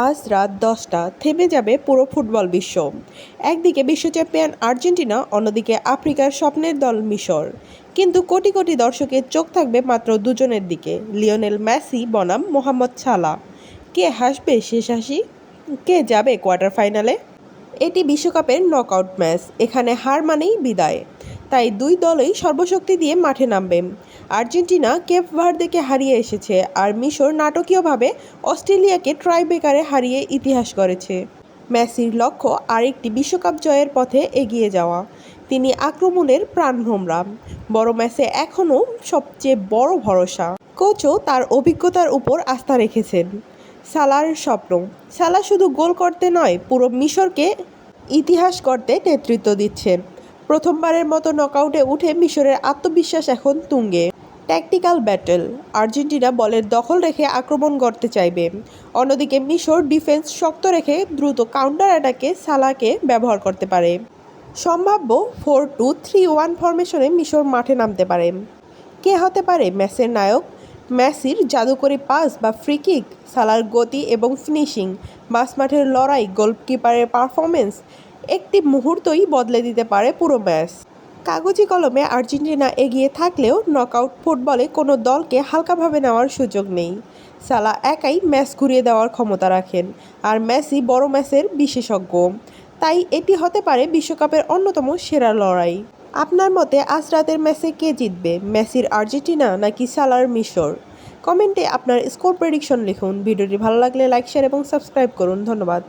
আজ রাত ১০টা থেমে যাবে পুরো ফুটবল বিশ্ব। একদিকে বিশ্ব চ্যাম্পিয়ন আর্জেন্টিনা, অন্যদিকে আফ্রিকার স্বপ্নের দল মিশর। কিন্তু কোটি কোটি দর্শকের চোখ থাকবে মাত্র দুজনের দিকে, লিওনেল মেসি বনাম মোহাম্মদ সালাহ। কে হাসবে শেষ হাসি? কে যাবে কোয়ার্টার ফাইনালে? এটি বিশ্বকাপের নকআউট ম্যাচ, এখানে হার মানেই বিদায়। তাই দুই দলই সর্বশক্তি দিয়ে মাঠে নামবে। আর্জেন্টিনা কেপ ভার্দেকে হারিয়ে এসেছে, আর মিশর নাটকীয়ভাবে অস্ট্রেলিয়াকে ট্রাইব্রেকারে হারিয়ে ইতিহাস গড়েছে। মেসির লক্ষ্য আরেকটি বিশ্বকাপ জয়ের পথে এগিয়ে যাওয়া। তিনি আক্রমণের প্রাণভোমরা। বড় ম্যাচে এখনও সবচেয়ে বড় ভরসা। কোচও তার অভিজ্ঞতার উপর আস্থা রেখেছেন। সালাহর স্বপ্ন, সালাহ শুধু গোল করতে নয়, পুরো মিশরকে ইতিহাস গড়তে নেতৃত্ব দিচ্ছেন। প্রথমবারের মতো নকআউটে উঠে মিশরের আত্মবিশ্বাস এখন তুঙ্গে। ট্যাকটিক্যাল ব্যাটল, আর্জেন্টিনা বলের দখল রেখে আক্রমণ করতে চাইবে, অন্যদিকে মিশর ডিফেন্স শক্ত রেখে দ্রুত কাউন্টার অ্যাটাকে সালাহকে ব্যবহার করতে পারে। সম্ভাব্য 4-2-3-1 ফরমেশনে মিশর মাঠে নামতে পারে। কে হতে পারে ম্যাচের নায়ক? মেসির জাদুকরি পাস বা ফ্রি কিক, সালাহর গতি এবং ফিনিশিং, মাঝমাঠের লড়াই, গোলকিপারের পারফরমেন্স, একটি মুহূর্তই বদলে দিতে পারে পুরো ম্যাচ। কাগজি কলমে আর্জেন্টিনা এগিয়ে থাকলেও নকআউট ফুটবলে কোনো দলকে হালকাভাবে নেওয়ার সুযোগ নেই। সালাহ একাই ম্যাচ ঘুরিয়ে দেওয়ার ক্ষমতা রাখেন, আর মেসি বড় ম্যাচের বিশেষজ্ঞ। তাই এটি হতে পারে বিশ্বকাপের অন্যতম সেরা লড়াই। আপনার মতে আজ রাতের ম্যাচে কে জিতবে, মেসির আর্জেন্টিনা নাকি সালাহর মিশর? কমেন্টে আপনার স্কোর প্রেডিকশন লিখুন। ভিডিওটি ভালো লাগলে লাইক, শেয়ার এবং সাবস্ক্রাইব করুন। ধন্যবাদ।